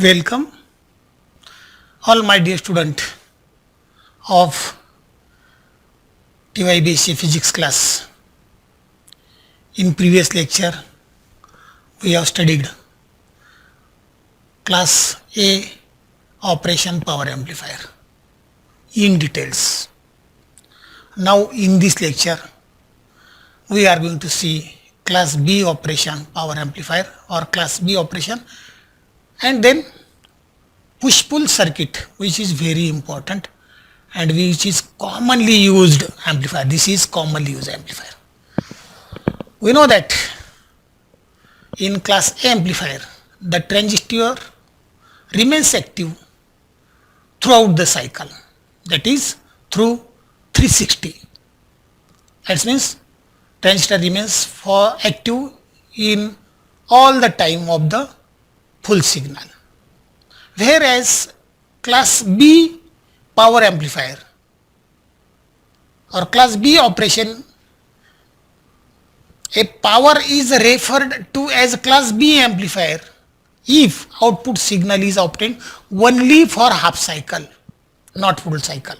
Welcome all my dear student of TYBC physics class. In previous lecture we have studied class A operation power amplifier in details. Now in this lecture we are going to see class B operation power amplifier or class B operation, and then push-pull circuit, which is very important and which is commonly used amplifier. This is commonly used amplifier. We know that in class A amplifier the transistor remains active throughout the cycle, that is through 360. That means transistor remains for active in all the time of the full signal. Whereas class B power amplifier or class B operation, a power is referred to as class B amplifier if output signal is obtained only for half cycle, not full cycle.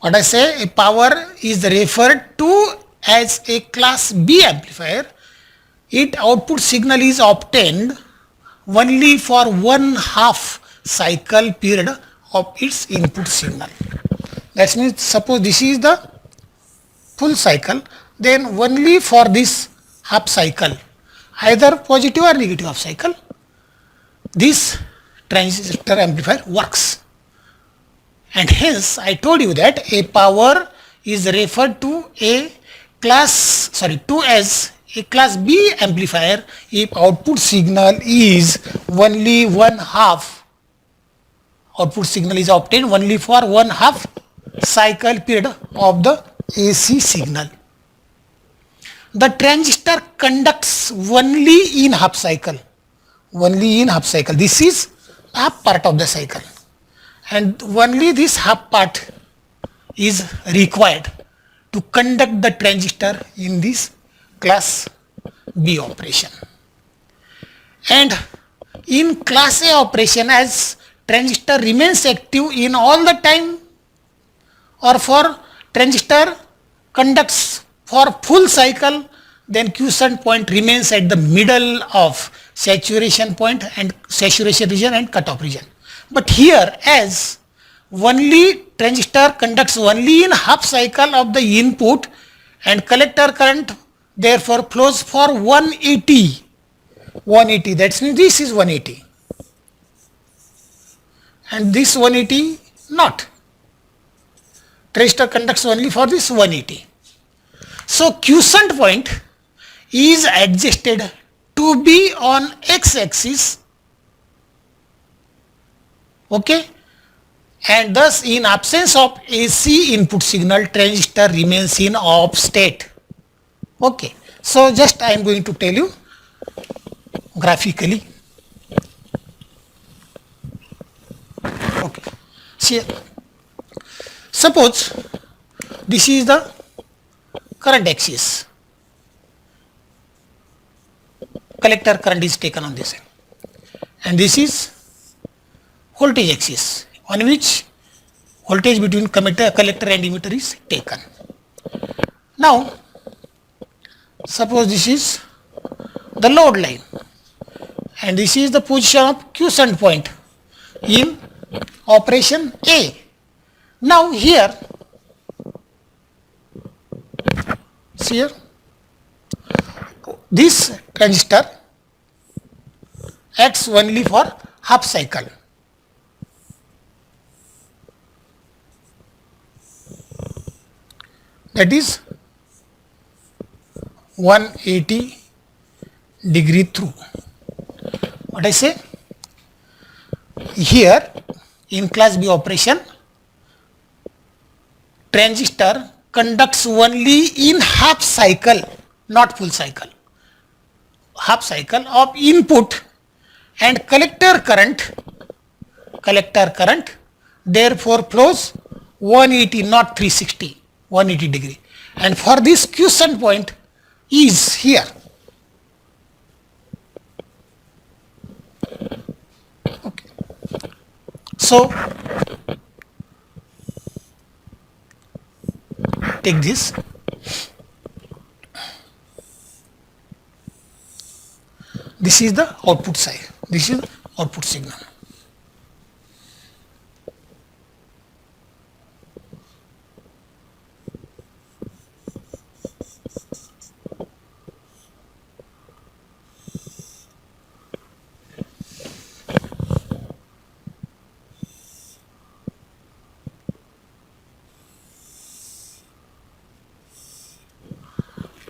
What I say, a power is referred to as a class B amplifier, its output signal is obtained only for one half cycle period of its input signal. That means suppose this is the full cycle, then only for this half cycle, either positive or negative half cycle, this transistor amplifier works. And hence I told you that a power is referred to as a class B amplifier if output signal is only one half, output signal is obtained only for one half cycle period of the AC signal. The transistor conducts only in half cycle, this is half part of the cycle, and only this half part is required to conduct the transistor in this class B operation. And in class A operation, as transistor remains active in all the time, or for transistor conducts for full cycle, then quiescent point remains at the middle of saturation point and saturation region and cutoff region. But here, as only transistor conducts only in half cycle of the input and collector current therefore flows for 180, that means this is 180 and this 180 not. Transistor conducts only for this 180. So quiescent point is adjusted to be on x-axis, okay, and thus in absence of AC input signal transistor remains in off state. Okay, so just I am going to tell you graphically. Okay, see, suppose this is the current axis, collector current is taken on this side, and this is voltage axis on which voltage between collector and emitter is taken. Now suppose this is the load line and this is the position of quiescent point in operation A. Now here, see here, this transistor acts only for half cycle. That is 180 degree through. What I say? Here in class B operation, transistor conducts only in half cycle, not full cycle, half cycle of input and collector current therefore flows 180, not 360, 180 degree, and for this quiescent point is here. So take this. This is the output side. This is output signal.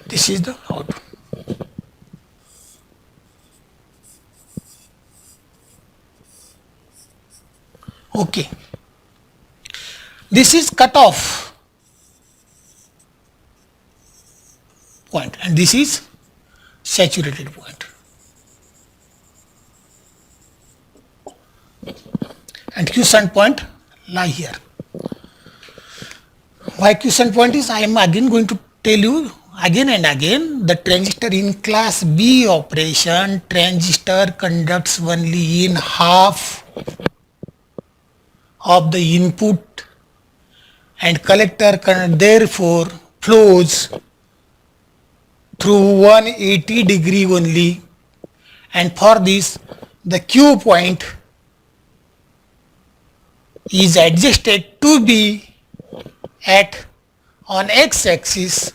This is the output. Okay. This is cutoff point and this is saturated point. And quiescent point lie here. Why quiescent point is, I am again going to tell you again and again, the transistor in class B operation, transistor conducts only in half of the input and collector therefore flows through 180 degree only, and for this the Q point is adjusted to be at on x-axis,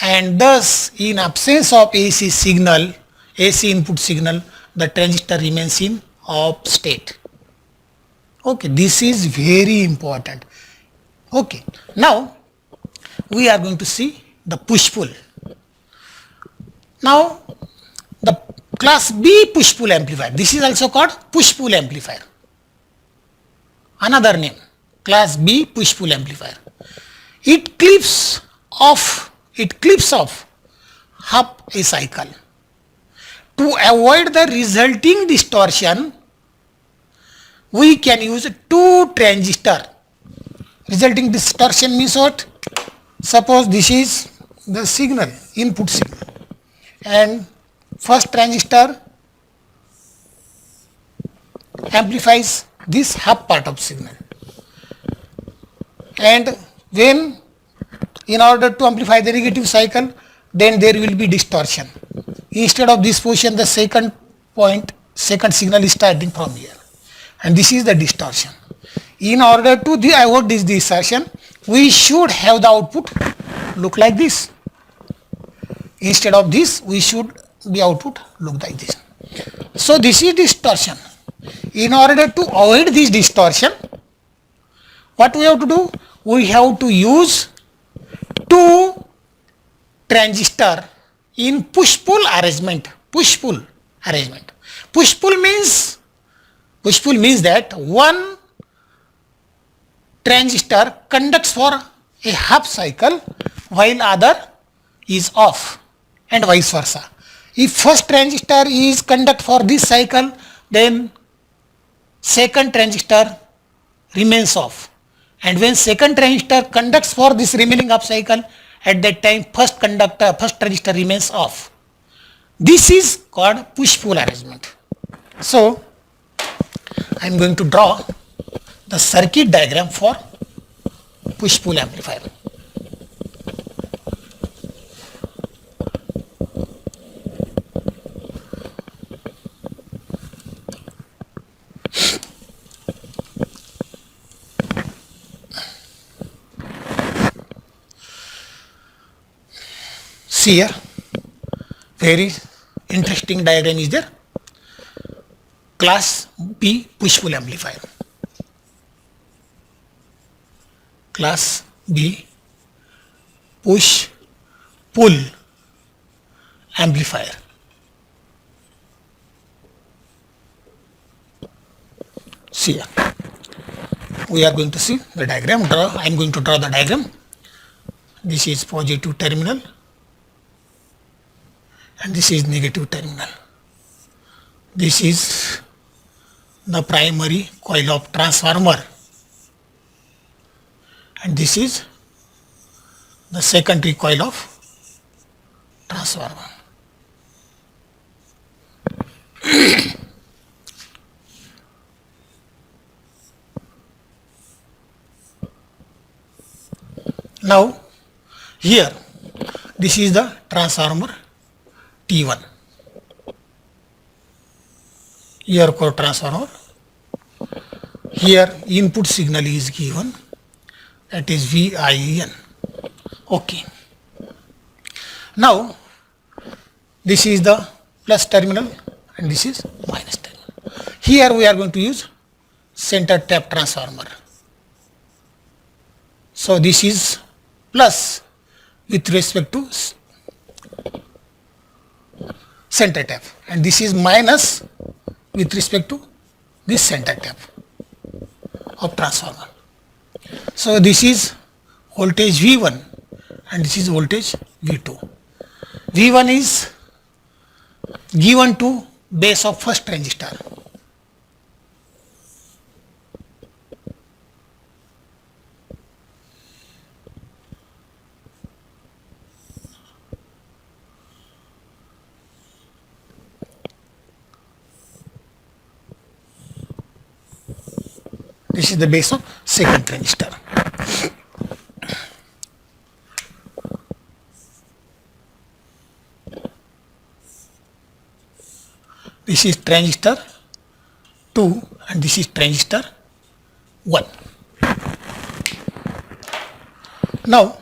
and thus in absence of AC signal, AC input signal, the transistor remains in off state. Okay, this is very important. Okay, now we are going to see the push-pull. Now the class B push-pull amplifier, this is also called push-pull amplifier. Another name, class B push-pull amplifier. It clips off half a cycle. To avoid the resulting distortion, we can use two transistor. Resulting distortion means what? Suppose this is the signal, input signal, and first transistor amplifies this half part of signal, and when in order to amplify the negative cycle, then there will be distortion. Instead of this position, the second signal is starting from here, and this is the distortion. In order to avoid this distortion, we should have the output look like this. Instead of this, we should be output look like this. So this is distortion. In order to avoid this distortion, what we have to do? We have to use two transistor in push-pull arrangement. Push-pull arrangement. Push-pull means that one transistor conducts for a half cycle while other is off, and vice versa. If first transistor is conduct for this cycle, then second transistor remains off, and when second transistor conducts for this remaining half cycle, at that time first transistor remains off. This is called push-pull arrangement. So I am going to draw the circuit diagram for push-pull amplifier. See here, very interesting diagram is there. Class B push-pull amplifier. Class B push-pull amplifier. See here, we are going to see the diagram. I am going to draw the diagram. This is positive terminal and this is negative terminal. This is the primary coil of transformer, and this is the secondary coil of transformer. Now here this is the transformer T1. Here core transformer. Here input signal is given, that is VIN. Okay. Now this is the plus terminal and this is minus terminal. Here we are going to use center tap transformer. So this is plus with respect to center tap and this is minus with respect to this center tap of transformer. So this is voltage V1 and this is voltage V2. V1 is given to base of first transistor. This is the base of second transistor. This is transistor 2 and this is transistor 1. Now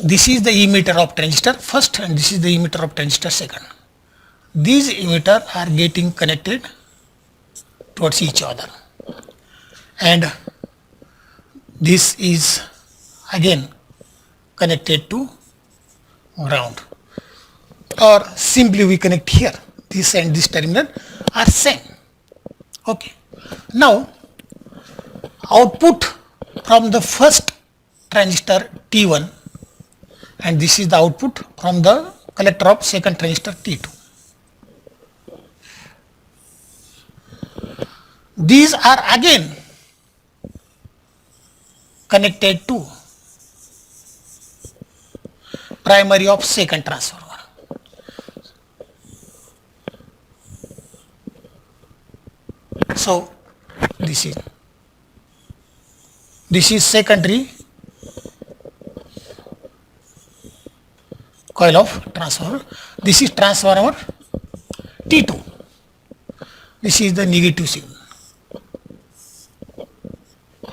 this is the emitter of transistor first and this is the emitter of transistor second. These emitters are getting connected towards each other and this is again connected to ground, or simply we connect here, this and this terminal are same. Okay. Now output from the first transistor T1 and this is the output from the collector of second transistor T2. These are again connected to primary of second transformer. So this is secondary coil of transformer. This is transformer T2. This is the negative signal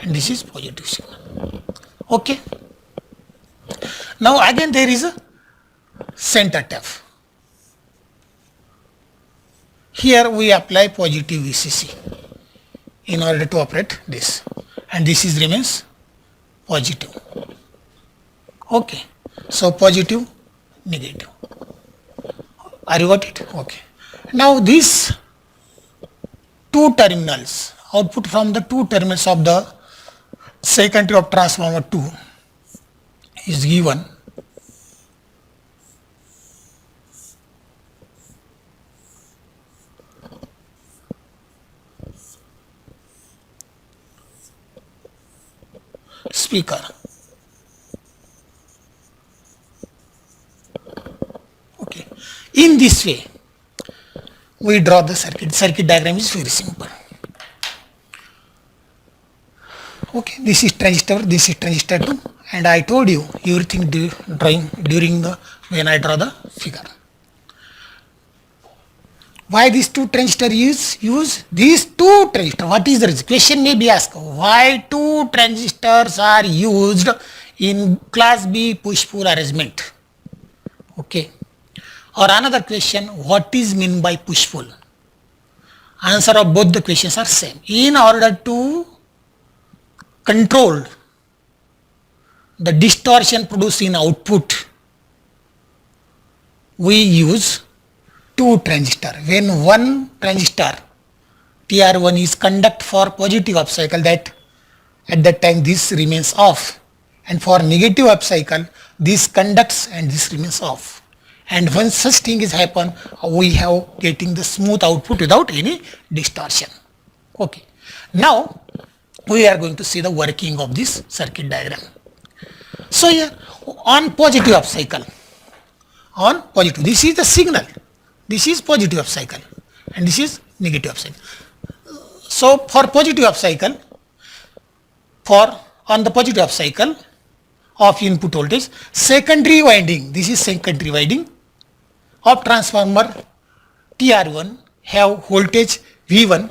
and this is positive signal. Okay. Now again there is a center tap. Here we apply positive VCC in order to operate this and this is remains positive. Okay. So positive, negative. Are you got it? Okay. Now these two terminals, output from the two terminals of the secondary of transformer 2 is given speaker. Okay. In this way we draw the circuit. Circuit diagram is very simple. Okay, this is transistor, this is transistor 2 and I told you everything drawing during the when I draw the figure. Why these two transistors use these two transistors? What is the reason? Question may be asked. Why two transistors are used in class B push-pull arrangement? Okay. Or another question, what is meant by push-pull? Answer of both the questions are same. In order to control the distortion produced in output, we use two transistor. When one transistor TR1 is conduct for positive up cycle, that at that time this remains off, and for negative up cycle this conducts and this remains off. And when such thing is happen, we have getting the smooth output without any distortion. Okay. Now we are going to see the working of this circuit diagram. So here on positive up cycle, on positive, this is the signal, this is positive up cycle and this is negative up cycle. So for positive up cycle, for on the positive up cycle of input voltage. Secondary winding, this is secondary winding of transformer TR1 have voltage V1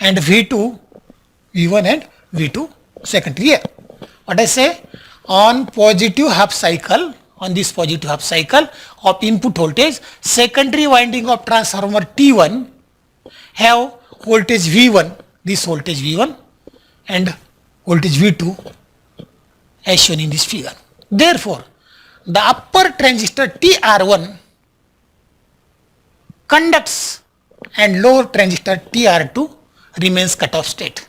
and V2, V1 and V2 secondary here. What I say, on positive half cycle, on this positive half cycle of input voltage, secondary winding of transformer T1 have voltage V1, this voltage V1 and voltage V2 as shown in this figure. Therefore, the upper transistor TR1 conducts and lower transistor TR2 remains cut-off state.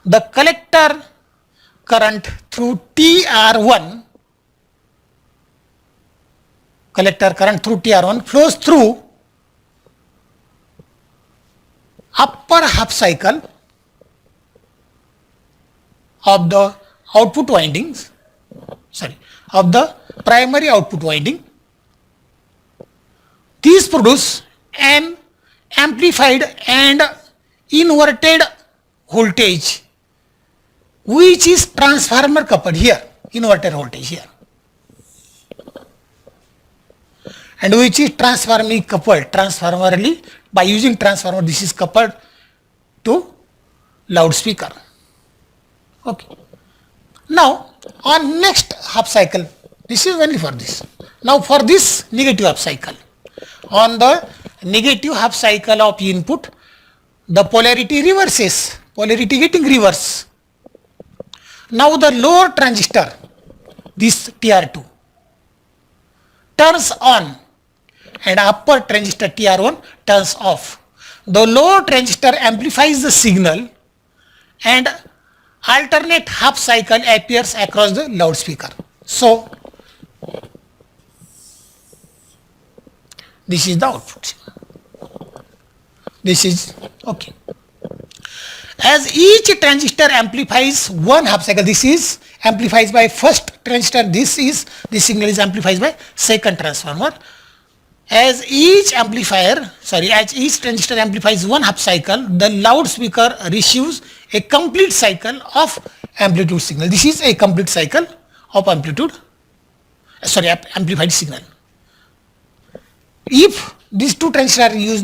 The collector current through TR1 flows through upper half cycle of the output windings, of the primary output winding. These produce an amplified and inverted voltage which is transformer coupled here, inverted voltage here, and which is transformally coupled, transformerly by using transformer this is coupled to loudspeaker. Okay. Now on next half cycle, this is only for this. Now for this negative half cycle, on the negative half cycle of input, the polarity reverses, polarity getting reverse. Now the lower transistor, this TR2, turns on and upper transistor TR1 turns off. The lower transistor amplifies the signal and alternate half cycle appears across the loudspeaker. So this is the output. This is okay. As each transistor amplifies one half cycle, this is amplifies by first transistor, this signal is amplified by second transformer. As each transistor amplifies one half cycle, the loudspeaker receives a complete cycle of amplitude signal. This is a complete cycle of amplified signal. If these two transistors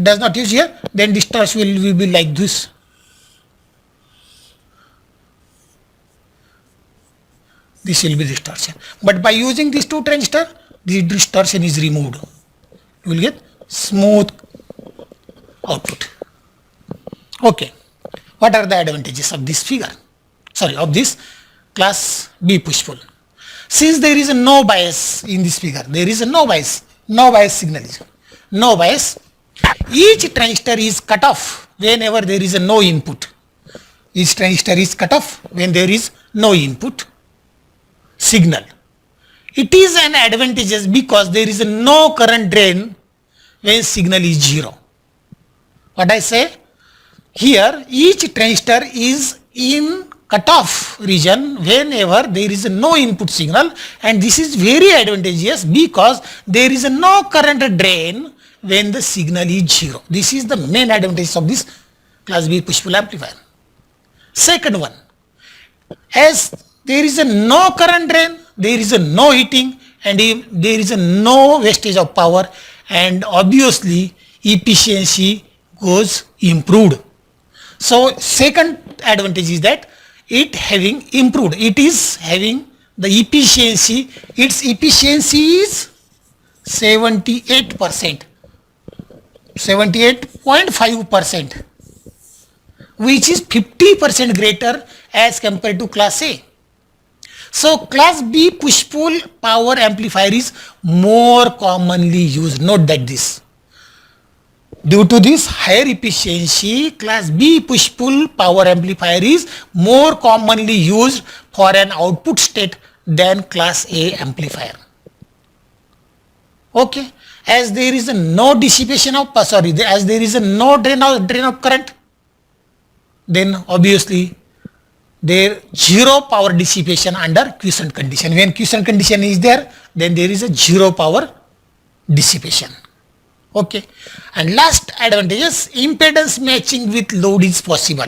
does not use here, then distortion will be like this. This will be distortion. But by using these two transistors, the distortion is removed. You will get smooth output. Okay. What are the advantages of this figure? Of this class B push-pull. Since there is no bias in this figure, there is no bias signal is. No bias. Each transistor is cut off whenever there is no input. Each transistor is cut off when there is no input signal. It is an advantage because there is no current drain when signal is 0. What I say? Here each transistor is in cutoff region whenever there is no input signal, and this is very advantageous because there is no current drain when the signal is 0. This is the main advantage of this class B push-pull amplifier. Second one, as there is no current drain, there is no heating, and there is no wastage of power, and obviously efficiency goes improved. So second advantage is that it having improved. It is having the efficiency. Its efficiency is 78%, 78.5%, which is 50% greater as compared to class A. So class B push-pull power amplifier is more commonly used. Note that this. Due to this higher efficiency, class B push-pull power amplifier is more commonly used for an output state than class A amplifier. Okay. As there is no dissipation of, as there is no drain of current, then obviously there zero power dissipation under quiescent condition. When quiescent condition is there, then there is a zero power dissipation. Okay. And last advantage is impedance matching with load is possible.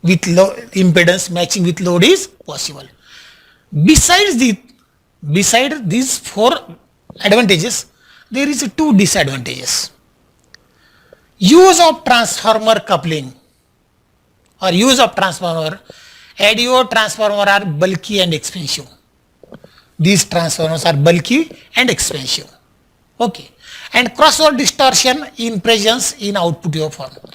with impedance matching with load is possible. Besides these four advantages, there is two disadvantages. Use of transformer coupling or use of transformer, ADO transformer are bulky and expensive. These transformers are bulky and expensive. Okay. And crossover distortion in presence in output waveform.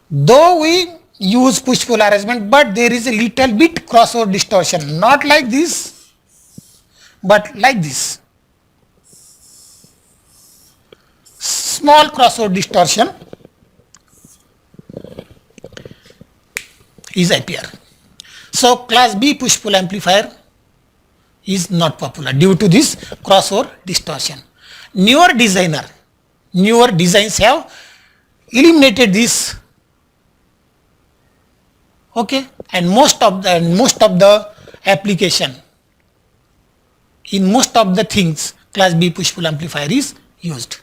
Though we use push-pull arrangement, but there is a little bit crossover distortion, not like this, but like this. Small crossover distortion is appear. So class B push-pull amplifier is not popular due to this crossover distortion. Newer designs have eliminated this. Okay, and most of the application, in most of the things, class B push-pull amplifier is used.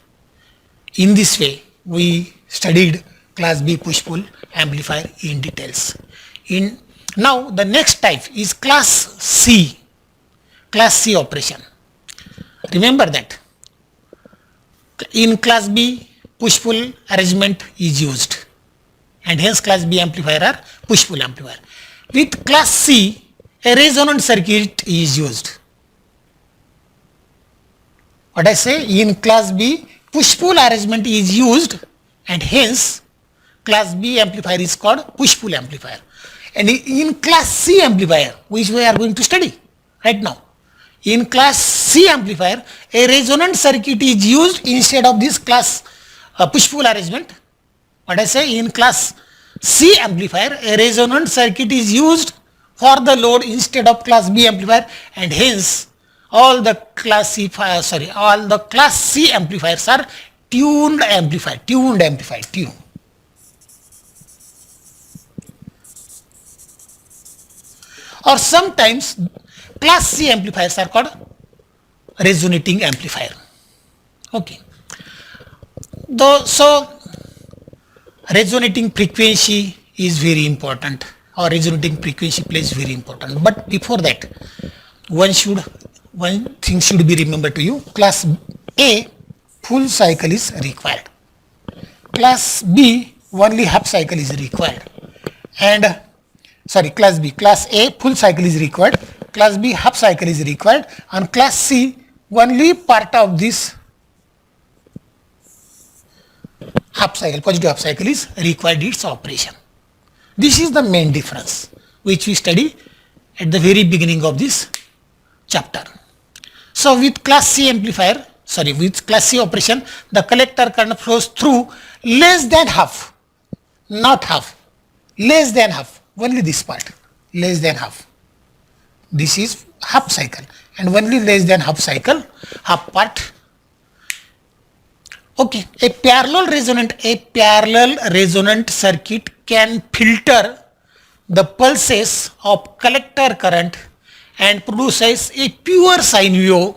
In this way, we studied class B push-pull amplifier in details. Now the next type is class C operation. Remember that in class B push-pull arrangement is used, and hence class B amplifier are push-pull amplifier. With class C, a resonant circuit is used. What I say, in class B push-pull arrangement is used, and hence class B amplifier is called push-pull amplifier. And in class C amplifier, which we are going to study right now, in class C amplifier, a resonant circuit is used instead of this class push-pull arrangement. What I say, in class C amplifier, a resonant circuit is used for the load instead of class B amplifier, and hence all the class C amplifiers are tuned amplifier. Or sometimes class C amplifiers are called resonating amplifier. Okay. So resonating frequency is very important, or resonating frequency plays very important. But before that, one thing should be remembered to you. Class A full cycle is required. Class B only half cycle is required. And class A full cycle is required. Class B half cycle is required, and class C only part of this positive half cycle is required its operation. This is the main difference which we study at the very beginning of this chapter. So with class C operation, the collector current flows through less than half, not half, less than half, only this part, less than half. This is half cycle, and only less than half cycle, half part. Okay, a parallel resonant circuit can filter the pulses of collector current and produces a pure sine wave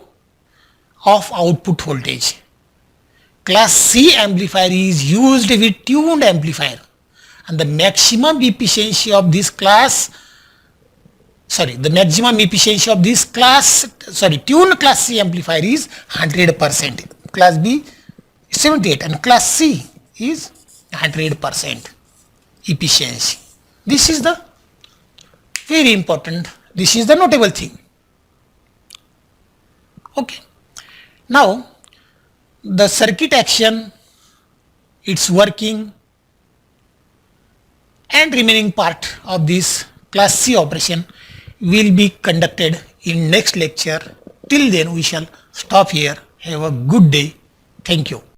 of output voltage. Class C amplifier is used with tuned amplifier, and the maximum efficiency of this tuned class C amplifier is 100%. Class B 78, and class C is 100% efficiency. This is the very important, this is the notable thing. Okay. Now the circuit action, its working, and remaining part of this class C operation will be conducted in next lecture. Till then we shall stop here. Have a good day. Thank you.